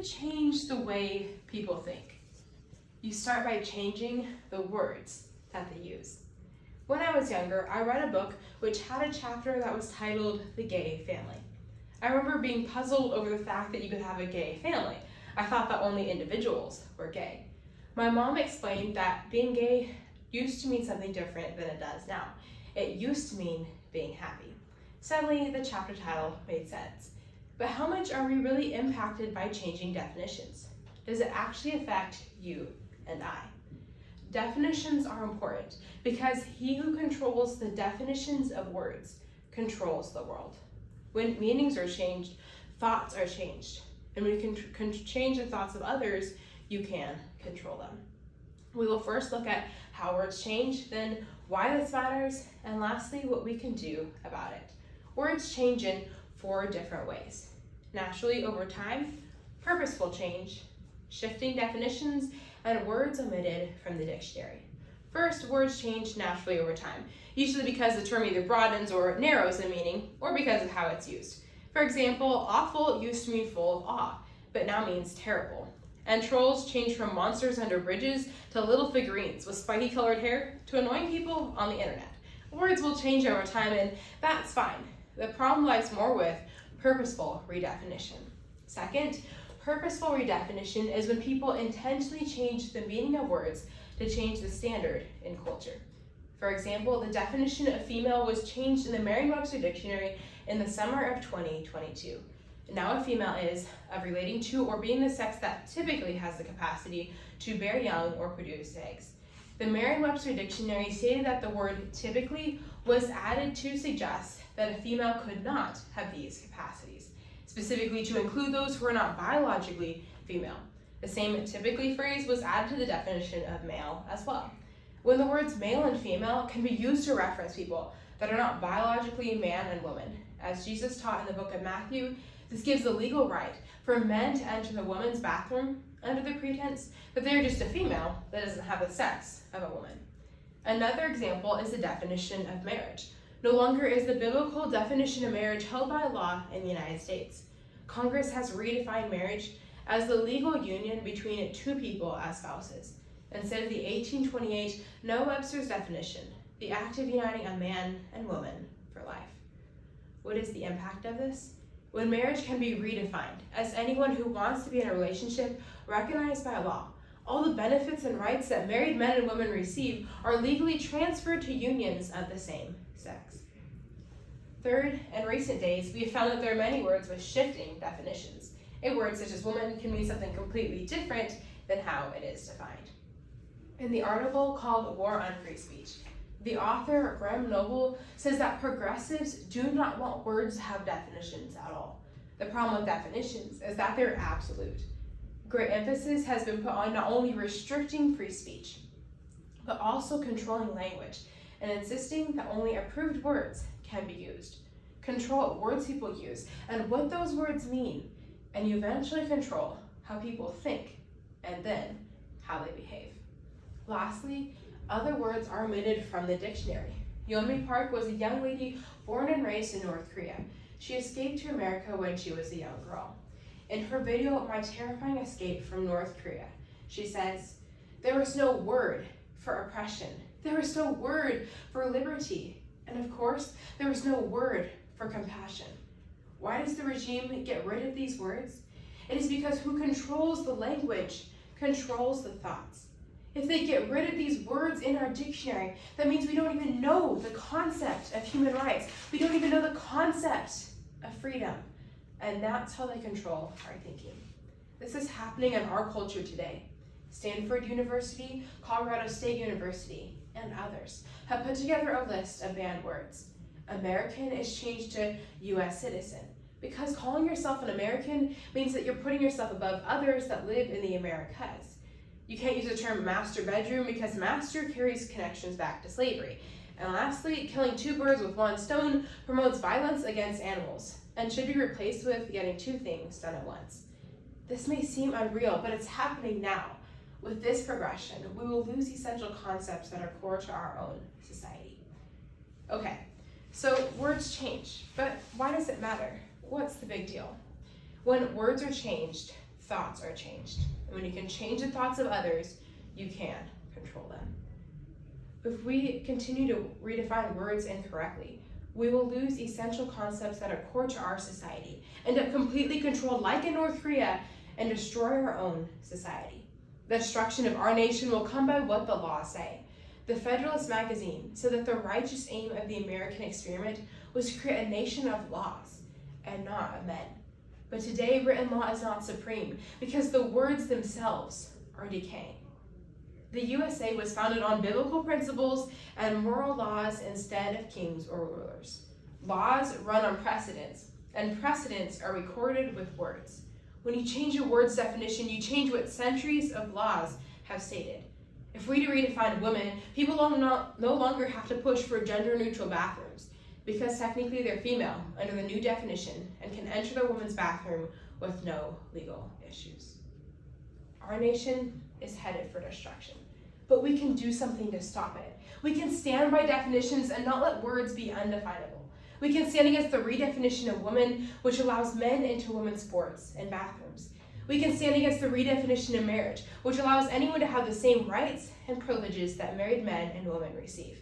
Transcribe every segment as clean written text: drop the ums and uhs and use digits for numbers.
to change the way people think? You start by changing the words that they use. When I was younger, I read a book which had a chapter that was titled The Gay Family. I remember being puzzled over the fact that you could have a gay family. I thought that only individuals were gay. My mom explained that being gay used to mean something different than it does now. It used to mean being happy. Suddenly, the chapter title made sense. But how much are we really impacted by changing definitions? Does it actually affect you and I? Definitions are important because he who controls the definitions of words controls the world. When meanings are changed, thoughts are changed. And when you can change the thoughts of others, you can control them. We will first look at how words change, then why this matters, and lastly, what we can do about it. Words change in 4 different ways. Naturally over time, purposeful change, shifting definitions, and words omitted from the dictionary. First, words change naturally over time, usually because the term either broadens or narrows in meaning, or because of how it's used. For example, awful used to mean full of awe, but now means terrible. And trolls change from monsters under bridges to little figurines with spiky colored hair to annoying people on the internet. Words will change over time, and that's fine. The problem lies more with purposeful redefinition. Second, purposeful redefinition is when people intentionally change the meaning of words to change the standard in culture. For example, the definition of female was changed in the Merriam-Webster dictionary in the summer of 2022. Now a female is of relating to or being the sex that typically has the capacity to bear young or produce eggs. The Merriam-Webster dictionary stated that the word typically was added to suggest that a female could not have these capacities, specifically to include those who are not biologically female. The same typically phrase was added to the definition of male as well. When the words male and female can be used to reference people that are not biologically man and woman, as Jesus taught in the book of Matthew, this gives the legal right for men to enter the woman's bathroom under the pretense that they're just a female that doesn't have the sex of a woman. Another example is the definition of marriage. No longer is the biblical definition of marriage held by law in the United States. Congress has redefined marriage as the legal union between 2 people as spouses, instead of the 1828 Noah Webster's definition, the act of uniting a man and woman for life. What is the impact of this? When marriage can be redefined as anyone who wants to be in a relationship recognized by law, all the benefits and rights that married men and women receive are legally transferred to unions of the same sex. Third, in recent days, we have found that there are many words with shifting definitions. A word such as woman can mean something completely different than how it is defined. In the article called War on Free Speech, the author, Graham Noble, says that progressives do not want words to have definitions at all. The problem with definitions is that they're absolute. Great emphasis has been put on not only restricting free speech, but also controlling language and insisting that only approved words can be used. Control what words people use and what those words mean, and you eventually control how people think and then how they behave. Lastly, other words are omitted from the dictionary. Yeonmi Park was a young lady born and raised in North Korea. She escaped to America when she was a young girl. In her video, My Terrifying Escape from North Korea, she says, "There was no word for oppression. There was no word for liberty. And of course, there was no word for compassion." Why does the regime get rid of these words? It is because who controls the language controls the thoughts. If they get rid of these words in our dictionary, that means we don't even know the concept of human rights. We don't even know the concept of freedom. And that's how they control our thinking. This is happening in our culture today. Stanford University, Colorado State University, and others have put together a list of banned words. American is changed to U.S. citizen, because calling yourself an American means that you're putting yourself above others that live in the Americas. You can't use the term master bedroom because master carries connections back to slavery. And lastly, killing 2 birds with 1 stone promotes violence against animals and should be replaced with getting 2 things done at once. This may seem unreal, but it's happening now. With this progression, we will lose essential concepts that are core to our own society. Okay, so words change, but why does it matter? What's the big deal? When words are changed, thoughts are changed. And when you can change the thoughts of others, you can control them. If we continue to redefine words incorrectly, we will lose essential concepts that are core to our society, end up completely controlled like in North Korea, and destroy our own society. The destruction of our nation will come by what the laws say. The Federalist magazine said that the righteous aim of the American experiment was to create a nation of laws and not of men. But today, written law is not supreme because the words themselves are decaying. The USA was founded on biblical principles and moral laws instead of kings or rulers. Laws run on precedents, and precedents are recorded with words. When you change a word's definition, you change what centuries of laws have stated. If we redefine women, people no longer have to push for gender-neutral bathrooms because technically they're female under the new definition and can enter the women's bathroom with no legal issues. Our nation is headed for destruction, but we can do something to stop it. We can stand by definitions and not let words be undefinable. We can stand against the redefinition of women, which allows men into women's sports and bathrooms. We can stand against the redefinition of marriage, which allows anyone to have the same rights and privileges that married men and women receive.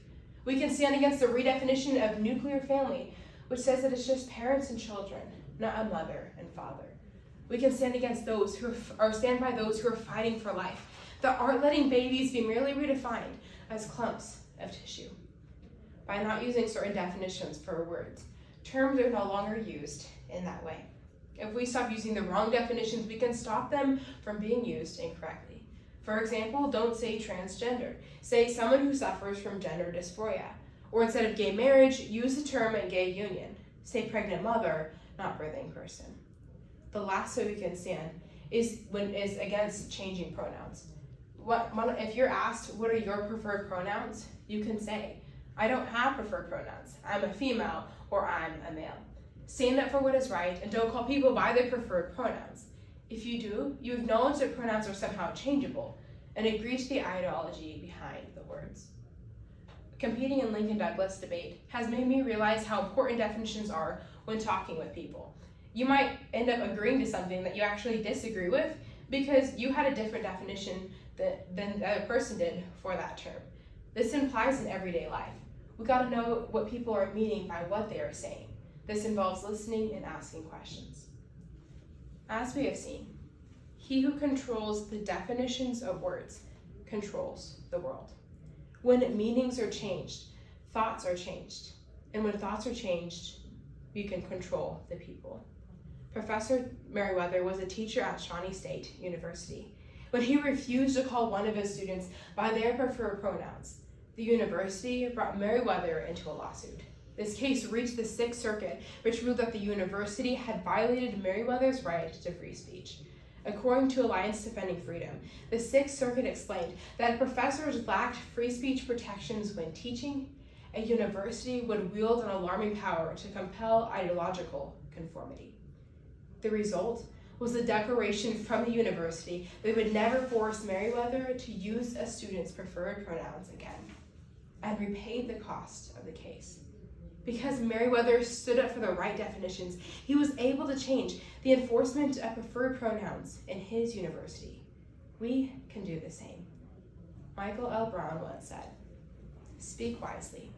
We can stand against the redefinition of nuclear family, which says that it's just parents and children, not a mother and father. We can stand against those stand by those who are fighting for life, that aren't letting babies be merely redefined as clumps of tissue. By not using certain definitions for words, terms are no longer used in that way. If we stop using the wrong definitions, we can stop them from being used incorrectly. For example, don't say transgender. Say someone who suffers from gender dysphoria. Or instead of gay marriage, use the term gay union. Say pregnant mother, not birthing person. The last way we can stand is against changing pronouns. If you're asked, what are your preferred pronouns? You can say, I don't have preferred pronouns. I'm a female or I'm a male. Stand up for what is right and don't call people by their preferred pronouns. If you do, you acknowledge that pronouns are somehow changeable and agree to the ideology behind the words. Competing in Lincoln-Douglas debate has made me realize how important definitions are when talking with people. You might end up agreeing to something that you actually disagree with because you had a different definition than the other person did for that term. This implies in everyday life. We gotta know what people are meaning by what they are saying. This involves listening and asking questions. As we have seen, he who controls the definitions of words controls the world. When meanings are changed, thoughts are changed. And when thoughts are changed, you can control the people. Professor Merriweather was a teacher at Shawnee State University. When he refused to call one of his students by their preferred pronouns, the university brought Merriweather into a lawsuit. This case reached the Sixth Circuit, which ruled that the university had violated Merriweather's right to free speech. According to Alliance Defending Freedom, the Sixth Circuit explained that if professors lacked free speech protections when teaching, a university would wield an alarming power to compel ideological conformity. The result was a declaration from the university that would never force Merriweather to use a student's preferred pronouns again, and repaid the cost of the case. Because Merriweather stood up for the right definitions, he was able to change the enforcement of preferred pronouns in his university. We can do the same. Michael L. Brown once said, "Speak wisely,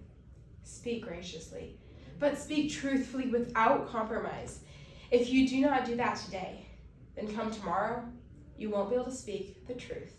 speak graciously, but speak truthfully without compromise. If you do not do that today, then come tomorrow, you won't be able to speak the truth